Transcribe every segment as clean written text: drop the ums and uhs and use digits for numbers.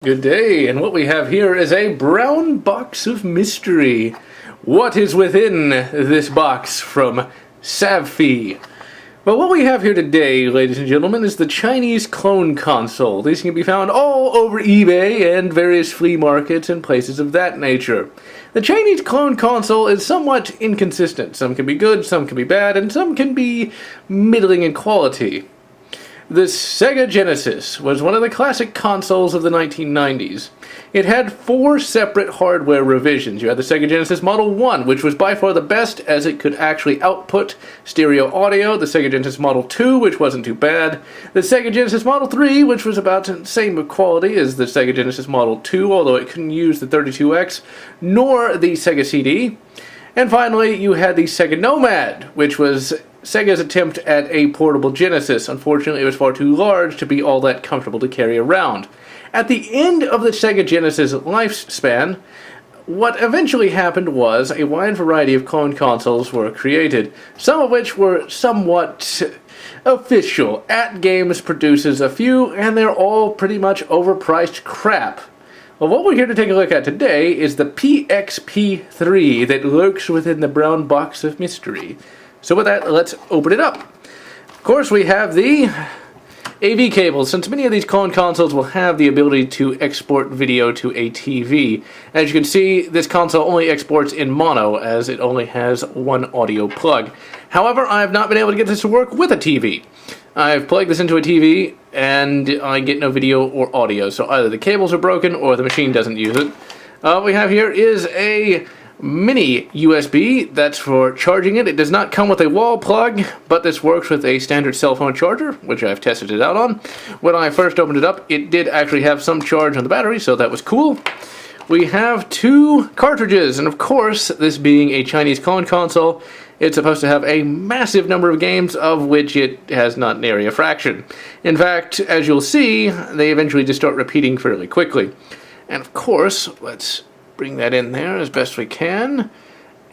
Good day, and what we have here is a brown box of mystery. What is within this box from Savfi? Well, what we have here today, ladies and gentlemen, is the Chinese clone console. These can be found all over eBay and various flea markets and places of that nature. The Chinese clone console is somewhat inconsistent. Some can be good, some can be bad, and some can be middling in quality. The Sega Genesis was one of the classic consoles of the 1990s. It had 4 separate hardware revisions. You had the Sega Genesis Model 1, which was by far the best as it could actually output stereo audio. The Sega Genesis Model 2, which wasn't too bad. The Sega Genesis Model 3, which was about the same quality as the Sega Genesis Model 2, although it couldn't use the 32X, nor the Sega CD. And finally, you had the Sega Nomad, which was Sega's attempt at a portable Genesis. Unfortunately, it was far too large to be all that comfortable to carry around. At the end of the Sega Genesis lifespan, what eventually happened was a wide variety of clone consoles were created, some of which were somewhat official. AtGames produces a few, and they're all pretty much overpriced crap. Well, what we're here to take a look at today is the PXP3 that lurks within the brown box of mystery. So with that, let's open it up. Of course, we have the AV cables, since many of these clone consoles will have the ability to export video to a TV. As you can see, this console only exports in mono, as it only has one audio plug. However, I have not been able to get this to work with a TV. I've plugged this into a TV, and I get no video or audio, so either the cables are broken or the machine doesn't use it. What we have here is a mini USB. That's for charging it. It does not come with a wall plug, but this works with a standard cell phone charger, which I've tested it out on. When I first opened it up, it did actually have some charge on the battery, so that was cool. We have 2 cartridges, and of course, this being a Chinese clone console, it's supposed to have a massive number of games, of which it has not nary a fraction. In fact, as you'll see, they eventually just start repeating fairly quickly. And of course, let's bring that in there as best we can.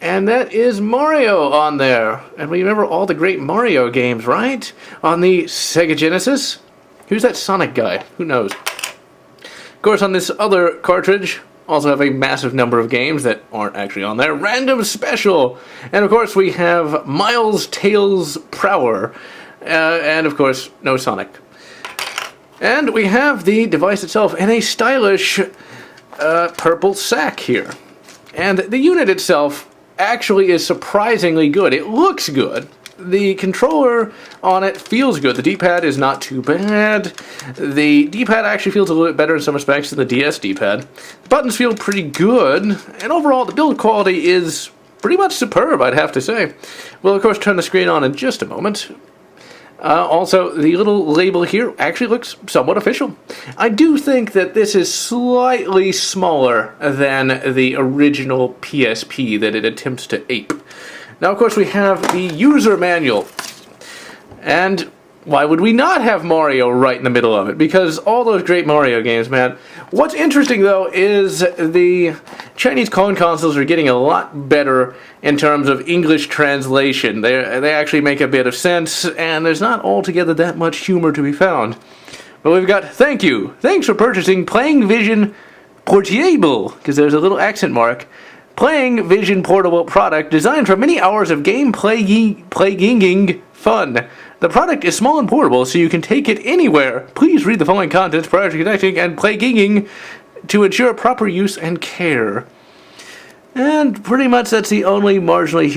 And that is Mario on there. And we remember all the great Mario games, right? On the Sega Genesis. Who's that Sonic guy? Who knows? Of course, on this other cartridge, also have a massive number of games that aren't actually on there. Random Special! And of course, we have Miles Tails Prower. And of course, no Sonic. And we have the device itself in a stylish purple sack here. And the unit itself actually is surprisingly good. It looks good. The controller on it feels good. The D-pad is not too bad. The D-pad actually feels a little bit better in some respects than the DS D-pad. The buttons feel pretty good. And overall, the build quality is pretty much superb, I'd have to say. We'll, of course, turn the screen on in just a moment. Also, the little label here actually looks somewhat official. I do think that this is slightly smaller than the original PSP that it attempts to ape. Now, of course, we have the user manual. And why would we not have Mario right in the middle of it? Because all those great Mario games, man. What's interesting, though, is the Chinese clone consoles are getting a lot better in terms of English translation. They actually make a bit of sense, and there's not altogether that much humor to be found. But we've got, thank you. Thanks for purchasing Playing Vision Portable, because there's a little accent mark. Playing Vision Portable product designed for many hours of game-playing fun. The product is small and portable, so you can take it anywhere. Please read the following contents prior to connecting and playing to ensure proper use and care. And pretty much that's the only marginally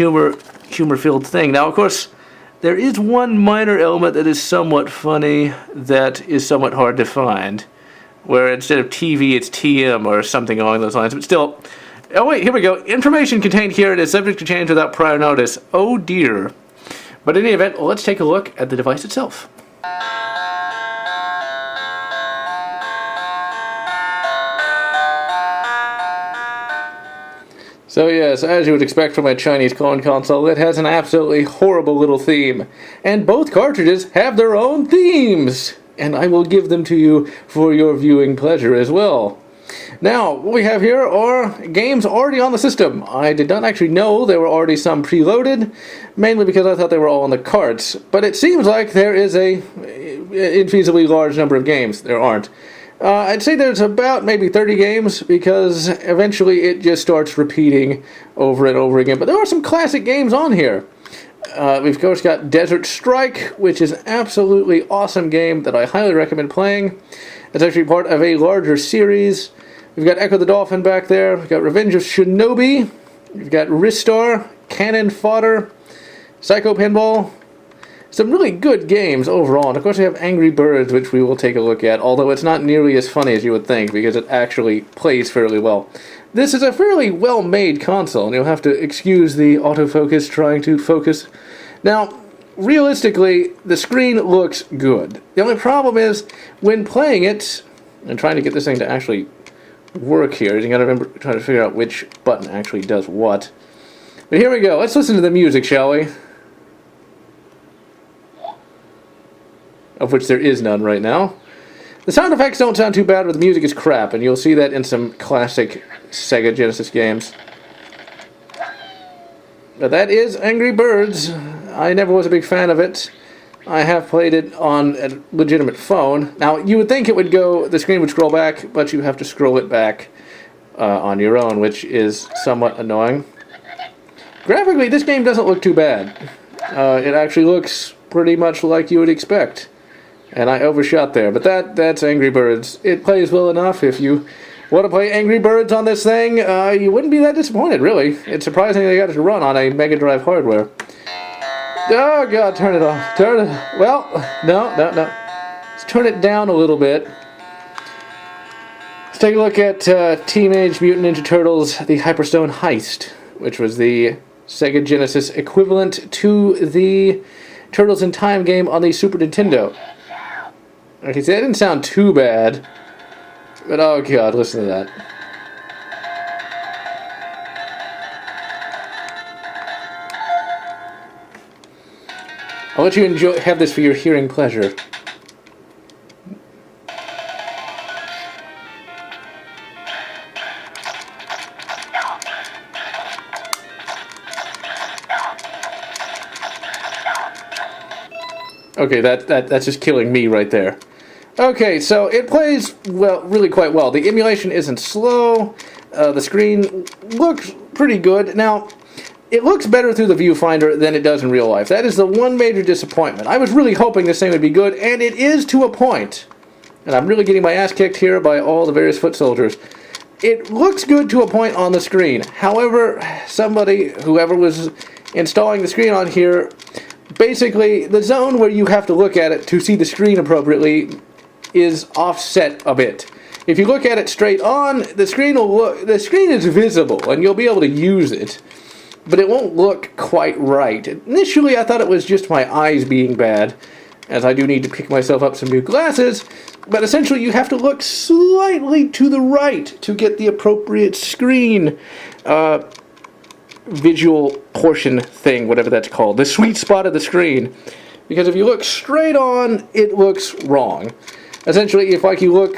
humor-filled thing. Now, of course, there is one minor element that is somewhat funny that is somewhat hard to find, where instead of TV, it's TM or something along those lines. But still, oh wait, here we go. Information contained here is subject to change without prior notice. Oh dear. But in any event, let's take a look at the device itself. So yes, as you would expect from a Chinese clone console, it has an absolutely horrible little theme. And both cartridges have their own themes! And I will give them to you for your viewing pleasure as well. Now, what we have here are games already on the system. I did not actually know there were already some preloaded, mainly because I thought they were all on the carts. But it seems like there is a infeasibly large number of games. There aren't. I'd say there's about maybe 30 games, because eventually it just starts repeating over and over again. But there are some classic games on here. We've of course got Desert Strike, which is an absolutely awesome game that I highly recommend playing. It's actually part of a larger series. We've got Echo the Dolphin back there. We've got Revenge of Shinobi. We've got Ristar, Cannon Fodder, Psycho Pinball. Some really good games overall. And of course we have Angry Birds, which we will take a look at, although it's not nearly as funny as you would think, because it actually plays fairly well. This is a fairly well-made console, and you'll have to excuse the autofocus trying to focus. Now, realistically, the screen looks good. The only problem is, when playing it, and trying to get this thing to actually work here, you gotta remember, trying to figure out which button actually does what. But here we go. Let's listen to the music, shall we? Of which there is none right now. The sound effects don't sound too bad, but the music is crap, and you'll see that in some classic Sega Genesis games. But that is Angry Birds. I never was a big fan of it. I have played it on a legitimate phone. Now, you would think it would go, the screen would scroll back, but you have to scroll it back on your own, which is somewhat annoying. Graphically, this game doesn't look too bad. It actually looks pretty much like you would expect. And I overshot there, but that's Angry Birds. It plays well enough. If you want to play Angry Birds on this thing, you wouldn't be that disappointed, really. It's surprising they got it to run on a Mega Drive hardware. Oh, God, turn it off. Turn it... Well, no. Let's turn it down a little bit. Let's take a look at Teenage Mutant Ninja Turtles, the Hyperstone Heist, which was the Sega Genesis equivalent to the Turtles in Time game on the Super Nintendo. Okay, so that didn't sound too bad, but oh God, listen to that. I'll let you have this for your hearing pleasure. Okay, that's just killing me right there. Okay, so it plays well, really quite well. The emulation isn't slow. The screen looks pretty good. Now, it looks better through the viewfinder than it does in real life. That is the one major disappointment. I was really hoping this thing would be good, and it is to a point. And I'm really getting my ass kicked here by all the various foot soldiers. It looks good to a point on the screen. However, whoever was installing the screen on here, basically, the zone where you have to look at it to see the screen appropriately is offset a bit. If you look at it straight on, the screen is visible and you'll be able to use it, but it won't look quite right. Initially, I thought it was just my eyes being bad, as I do need to pick myself up some new glasses, but essentially you have to look slightly to the right to get the appropriate screen visual portion thing, whatever that's called, the sweet spot of the screen. Because if you look straight on, it looks wrong. Essentially, if you look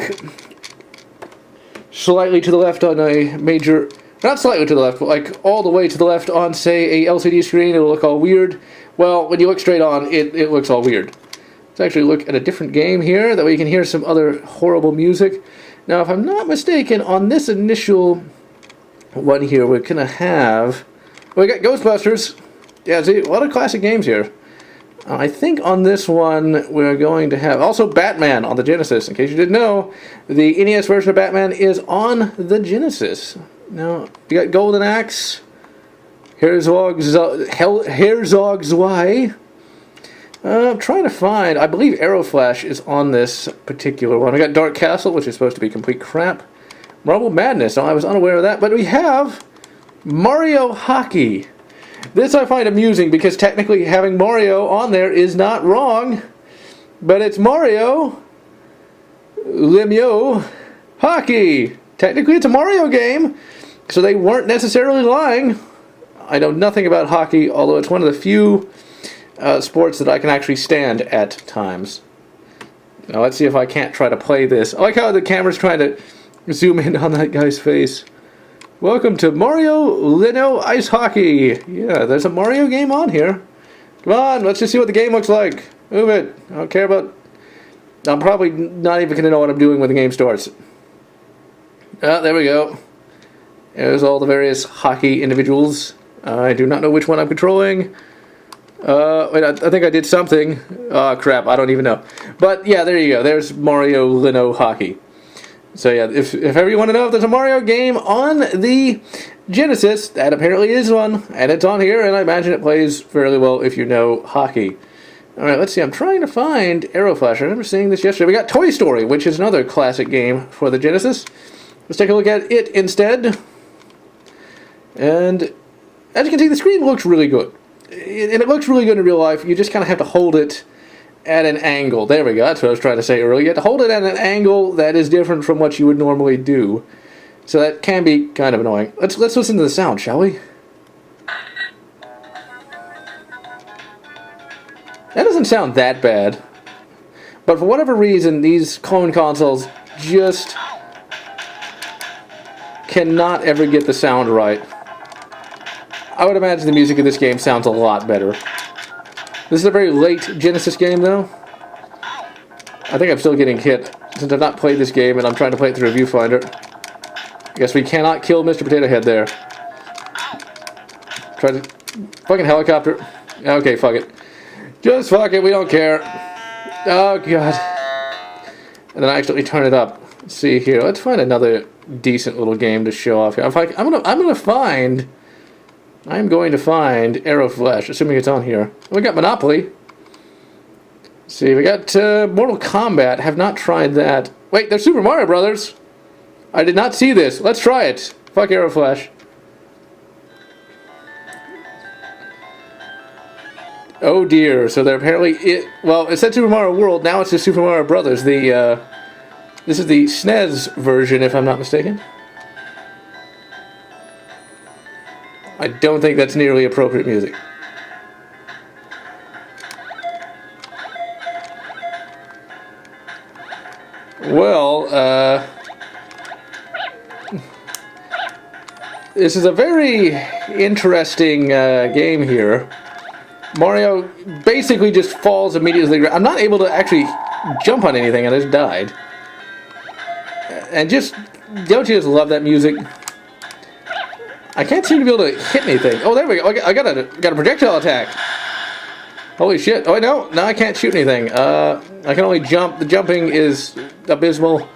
slightly to the left on a major, not slightly to the left, but like all the way to the left on, say, a LCD screen, it'll look all weird. Well, when you look straight on, it looks all weird. Let's actually look at a different game here, that way you can hear some other horrible music. Now, if I'm not mistaken, on this initial one here, we're going to have... we got Ghostbusters. Yeah, see, a lot of classic games here. I think on this one we're going to have also Batman on the Genesis. In case you didn't know, the NES version of Batman is on the Genesis. Now, you got Golden Axe, Herzog's Zwei. I'm trying to find, I believe Aeroflash is on this particular one. We got Dark Castle, which is supposed to be complete crap. Marble Madness, I was unaware of that. But we have Mario Hockey. This I find amusing because technically having Mario on there is not wrong, but it's Mario Lemieux Hockey. Technically it's a Mario game, so they weren't necessarily lying. I know nothing about hockey, although it's one of the few sports that I can actually stand at times. Now let's see if I can't try to play this. I like how the camera's trying to zoom in on that guy's face. Welcome to Mario Leno Ice Hockey. Yeah, there's a Mario game on here. Come on, let's just see what the game looks like. Move it. I don't care about I'm probably not even going to know what I'm doing when the game starts. There we go. There's all the various hockey individuals. I do not know which one I'm controlling. Wait, I think I did something. Oh, crap, I don't even know. But, yeah, there you go. There's Mario Lino Hockey. So, yeah, if ever you want to know if there's a Mario game on the Genesis, that apparently is one. And it's on here, and I imagine it plays fairly well if you know hockey. Alright, let's see. I'm trying to find Arrow Flash. I remember seeing this yesterday. We got Toy Story, which is another classic game for the Genesis. Let's take a look at it instead. And as you can see, the screen looks really good. And it looks really good in real life. You just kind of have to hold it at an angle. There we go. That's what I was trying to say earlier. You have to hold it at an angle that is different from what you would normally do. So that can be kind of annoying. Let's listen to the sound, shall we? That doesn't sound that bad. But for whatever reason, these clone consoles just cannot ever get the sound right. I would imagine the music of this game sounds a lot better. This is a very late Genesis game, though. I think I'm still getting hit, since I've not played this game and I'm trying to play it through a viewfinder. I guess we cannot kill Mr. Potato Head there. Try to... Fucking helicopter. Okay, fuck it. Just fuck it, we don't care. Oh, God. And then I actually turn it up. Let's see here. Let's find another decent little game to show off here. I'm going to find Arrow Flash, assuming it's on here. We got Monopoly. Let's see, we got Mortal Kombat. Have not tried that. Wait, there's Super Mario Brothers. I did not see this. Let's try it. Fuck Arrow Flash. Oh dear. So they're apparently it said Super Mario World. Now it's just Super Mario Brothers. This is the SNES version, if I'm not mistaken. I don't think that's nearly appropriate music. Well, this is a very interesting game here. Mario basically just falls immediately. I'm not able to actually jump on anything, and I just died. And don't you just love that music? I can't seem to be able to hit anything. Oh, there we go. I got a projectile attack. Holy shit. Oh, no, I can't shoot anything. I can only jump. The jumping is abysmal.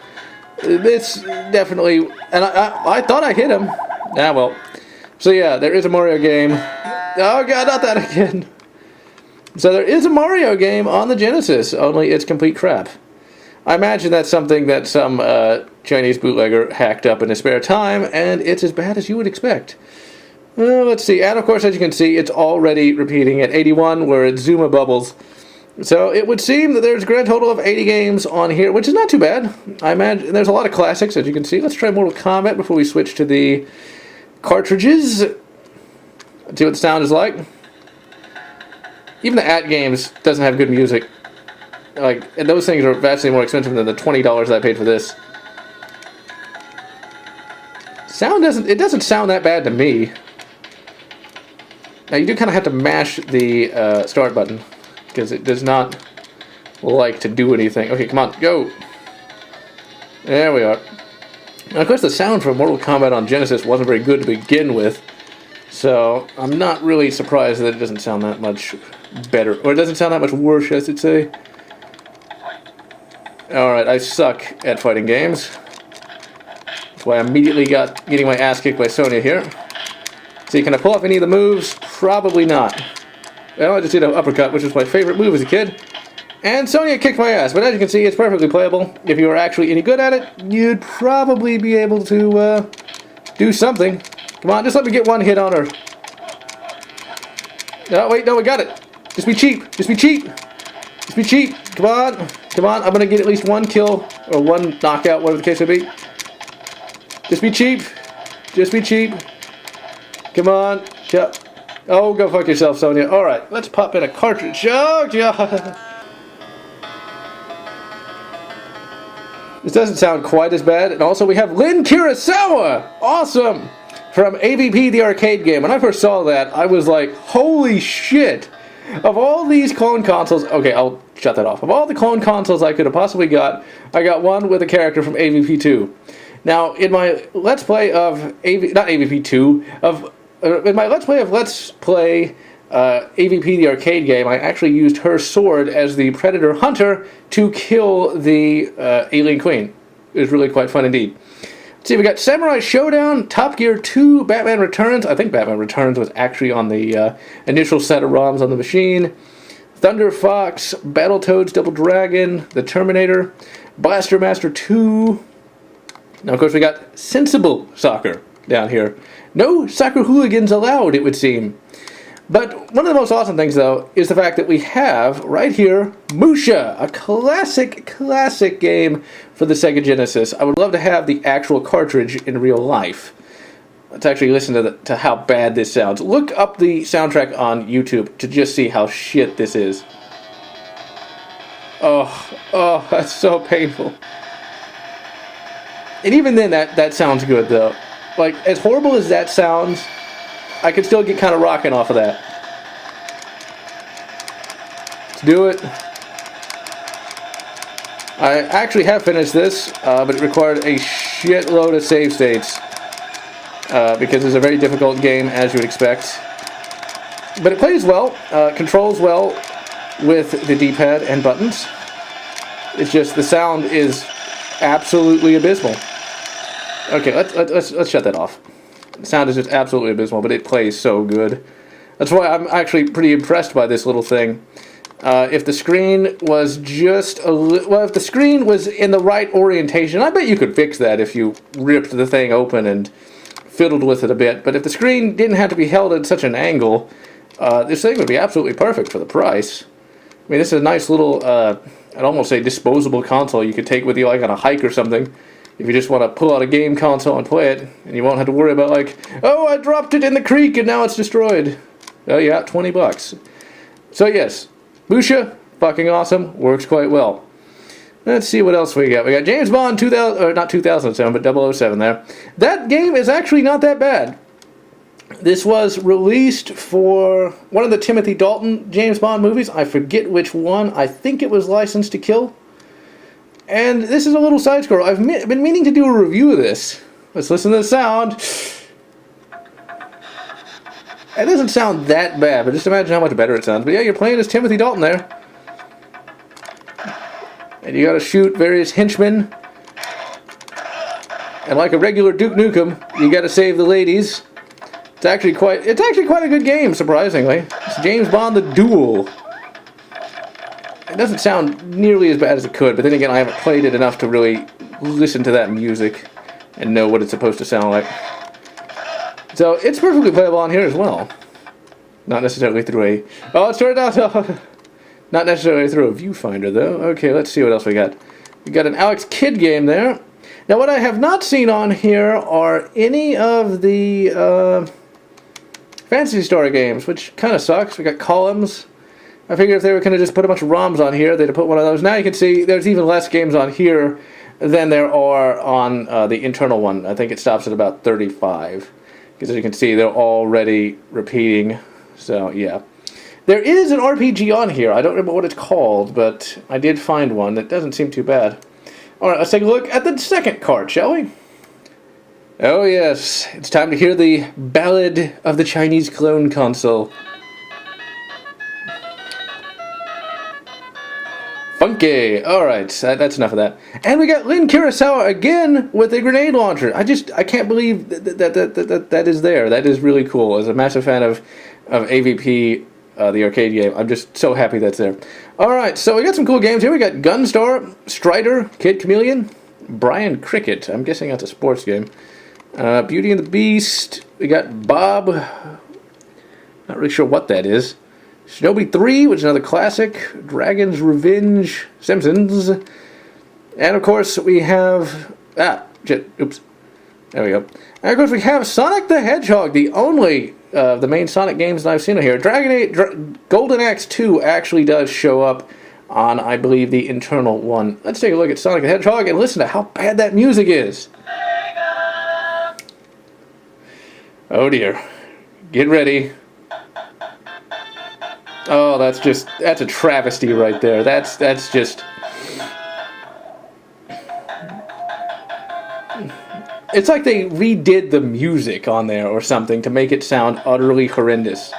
It's definitely... And I thought I hit him. Ah, well. So, yeah, there is a Mario game. Oh, God, not that again. So there is a Mario game on the Genesis, only it's complete crap. I imagine that's something that some Chinese bootlegger hacked up in his spare time, and it's as bad as you would expect. Well, let's see. And, of course, as you can see, it's already repeating at 81, where it's Zuma Bubbles. So it would seem that there's a grand total of 80 games on here, which is not too bad. I imagine there's a lot of classics, as you can see. Let's try Mortal Kombat before we switch to the cartridges. Let's see what the sound is like. Even the @games doesn't have good music. And those things are vastly more expensive than the $20 that I paid for this. It doesn't sound that bad to me. Now you do kind of have to mash the start button, because it does not like to do anything. Okay, come on, go! There we are. Now, of course, the sound for Mortal Kombat on Genesis wasn't very good to begin with, so I'm not really surprised that it doesn't sound that much better. Or it doesn't sound that much worse, I should say. Alright, I suck at fighting games. That's why I immediately getting my ass kicked by Sonya here. See, can I pull off any of the moves? Probably not. Well, I just did an uppercut, which was my favorite move as a kid. And Sonya kicked my ass, but as you can see, it's perfectly playable. If you were actually any good at it, you'd probably be able to do something. Come on, just let me get one hit on her. Oh, wait, no, we got it. Just be cheap. Just be cheap. Just be cheap. Come on. Come on. I'm going to get at least one kill or one knockout, whatever the case may be. Just be cheap. Just be cheap. Come on. Oh, go fuck yourself, Sonya. Alright, let's pop in a cartridge. Oh, God. This doesn't sound quite as bad. And also we have Lin Kurosawa. Awesome. From AVP, the arcade game. When I first saw that, I was like, holy shit. Of all these clone consoles, okay, I'll shut that off. Of all the clone consoles I could have possibly got, I got one with a character from AVP2. Now, in my Let's Play of not AVP2, in my Let's Play of Let's Play AVP the arcade game, I actually used her sword as the Predator Hunter to kill the Alien Queen. It was really quite fun indeed. Let's see, we got Samurai Showdown, Top Gear 2, Batman Returns. I think Batman Returns was actually on the initial set of ROMs on the machine. Thunder Fox, Battletoads, Double Dragon, The Terminator, Blaster Master 2. Now, of course, we got Sensible Soccer down here. No soccer hooligans allowed, it would seem. But one of the most awesome things, though, is the fact that we have, right here, Musha, a classic game for the Sega Genesis. I would love to have the actual cartridge in real life. Let's actually listen to how bad this sounds. Look up the soundtrack on YouTube to just see how shit this is. Oh, that's so painful. And even then, that sounds good, though. Like, as horrible as that sounds, I could still get kind of rocking off of that. Let's do it. I actually have finished this, but it required a shitload of save states. Because it's a very difficult game, as you would expect. But it plays well, controls well with the D-pad and buttons. It's just the sound is absolutely abysmal. Okay, let's shut that off. The sound is just absolutely abysmal, but it plays so good. That's why I'm actually pretty impressed by this little thing. If the screen was just if the screen was in the right orientation, I bet you could fix that if you ripped the thing open and fiddled with it a bit. But if the screen didn't have to be held at such an angle, this thing would be absolutely perfect for the price. I mean, this is a nice little, I'd almost say disposable console you could take with you like on a hike or something. If you just want to pull out a game console and play it, and you won't have to worry about like, oh, I dropped it in the creek and now it's destroyed. Oh yeah, $20. So yes, Musha, fucking awesome, works quite well. Let's see what else we got. We got James Bond 2000, or not 2007, but 007 there. That game is actually not that bad. This was released for one of the Timothy Dalton James Bond movies. I forget which one. I think it was License to Kill. And this is a little side scroll. I've been meaning to do a review of this. Let's listen to the sound. It doesn't sound that bad, but just imagine how much better it sounds. But yeah, you're playing as Timothy Dalton there. And you gotta shoot various henchmen. And like a regular Duke Nukem, you gotta save the ladies. It's actually quite a good game, surprisingly. It's James Bond: The Duel. It doesn't sound nearly as bad as it could, but then again, I haven't played it enough to really listen to that music and know what it's supposed to sound like. So it's perfectly playable on here as well. Not necessarily through a... Oh, it started out... Not necessarily through a viewfinder, though. Okay, let's see what else we got. We got an Alex Kidd game there. Now, what I have not seen on here are any of the Fantasy Star games, which kind of sucks. We got Columns. I figured if they were going to just put a bunch of ROMs on here, they'd have put one of those. Now you can see there's even less games on here than there are on the internal one. I think it stops at about 35. Because as you can see, they're already repeating. So, yeah. There is an RPG on here. I don't remember what it's called, but I did find one that doesn't seem too bad. Alright, let's take a look at the second card, shall we? Oh yes, it's time to hear the Ballad of the Chinese Clone Console. Funky! Alright, that's enough of that. And we got Lin Kurosawa again with a grenade launcher. I can't believe that is there. That is really cool. As a massive fan of AVP, the arcade game, I'm just so happy that's there. Alright, so we got some cool games here. We got Gunstar, Strider, Kid Chameleon, Brian Cricket. I'm guessing that's a sports game. Beauty and the Beast. We got Bob. Not really sure what that is. Shinobi 3, which is another classic. Dragon's Revenge, Simpsons. And of course we have... Oops. There we go. And of course we have Sonic the Hedgehog, the only the main Sonic games that I've seen here. Golden Axe 2 actually does show up on, I believe, the internal one. Let's take a look at Sonic the Hedgehog and listen to how bad that music is. Oh dear. Get ready. Oh, that's a travesty right there. That's just... It's like they redid the music on there or something to make it sound utterly horrendous.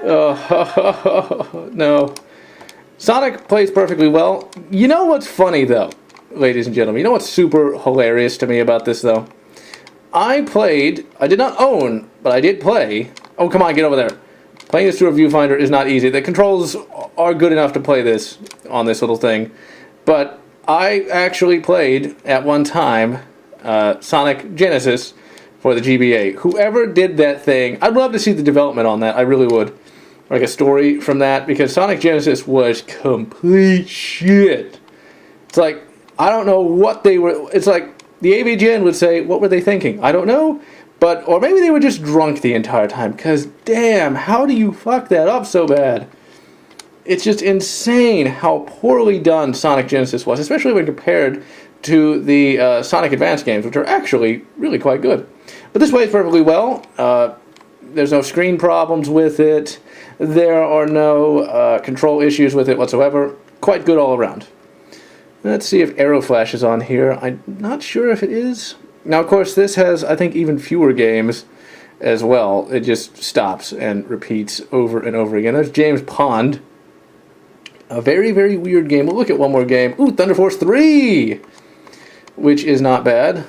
Oh, no. Sonic plays perfectly well. You know what's funny, though, ladies and gentlemen? You know what's super hilarious to me about this, though? I did not own, but I did play. Oh, come on, get over there. Playing this through a viewfinder is not easy. The controls are good enough to play this on this little thing. But I actually played, at one time, Sonic Genesis for the GBA. Whoever did that thing, I'd love to see the development on that. I really would. Like a story from that, because Sonic Genesis was complete shit. It's like, I don't know what they were... It's like, the AVGN would say, what were they thinking? I don't know. But, or maybe they were just drunk the entire time, because damn, how do you fuck that up so bad? It's just insane how poorly done Sonic Genesis was, especially when compared to the Sonic Advance games, which are actually really quite good. But this plays perfectly well. There's no screen problems with it. There are no control issues with it whatsoever. Quite good all around. Let's see if Arrow Flash is on here. I'm not sure if it is. Now, of course, this has, I think, even fewer games as well. It just stops and repeats over and over again. There's James Pond. A very, very weird game. We'll look at one more game. Ooh, Thunder Force 3! Which is not bad.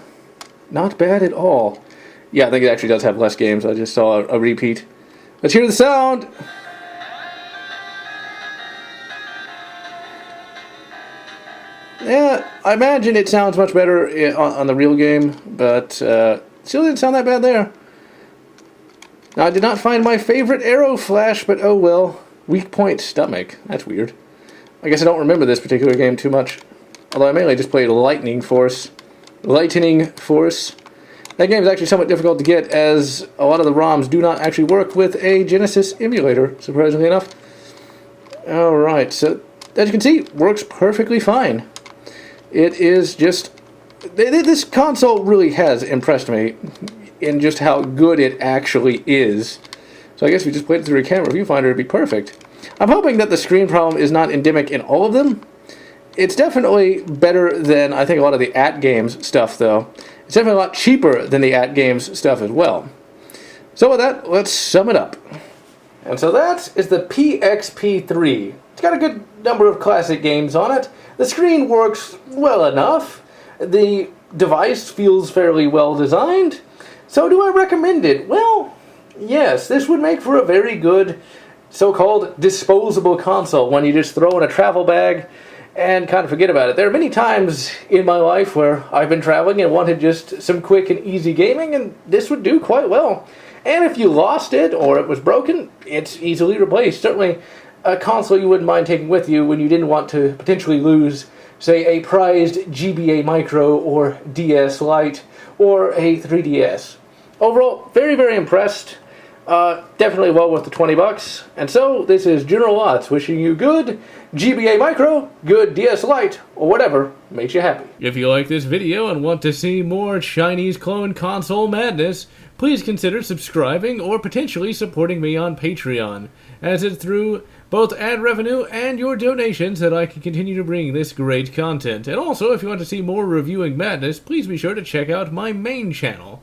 Not bad at all. Yeah, I think it actually does have less games. I just saw a repeat. Let's hear the sound! Yeah, I imagine it sounds much better on the real game, but still didn't sound that bad there. Now, I did not find my favorite Arrow Flash, but oh well. Weak point stomach. That's weird. I guess I don't remember this particular game too much. Although I mainly just played Lightning Force. Lightning Force. That game is actually somewhat difficult to get, as a lot of the ROMs do not actually work with a Genesis emulator, surprisingly enough. Alright, so as you can see, works perfectly fine. It is just... This console really has impressed me in just how good it actually is. So I guess if you just played it through a camera viewfinder, it'd be perfect. I'm hoping that the screen problem is not endemic in all of them. It's definitely better than, I think, a lot of the AtGames stuff, though. It's definitely a lot cheaper than the AtGames stuff as well. So with that, let's sum it up. And so that is the PXP3. It's got a good number of classic games on it. The screen works well enough. The device feels fairly well designed. So do I recommend it? Well, yes, this would make for a very good so-called disposable console, one you just throw in a travel bag and kind of forget about it. There are many times in my life where I've been traveling and wanted just some quick and easy gaming, and this would do quite well. And if you lost it or it was broken, it's easily replaced. Certainly a console you wouldn't mind taking with you when you didn't want to potentially lose, say, a prized GBA Micro or DS Lite or a 3DS. Overall, very, very impressed. Definitely well worth the $20. And so, this is GeneralLotz wishing you good GBA Micro, good DS Lite, or whatever makes you happy. If you like this video and want to see more Chinese clone console madness, please consider subscribing or potentially supporting me on Patreon, as it's through both ad revenue and your donations that I can continue to bring this great content. And also, if you want to see more reviewing madness, please be sure to check out my main channel.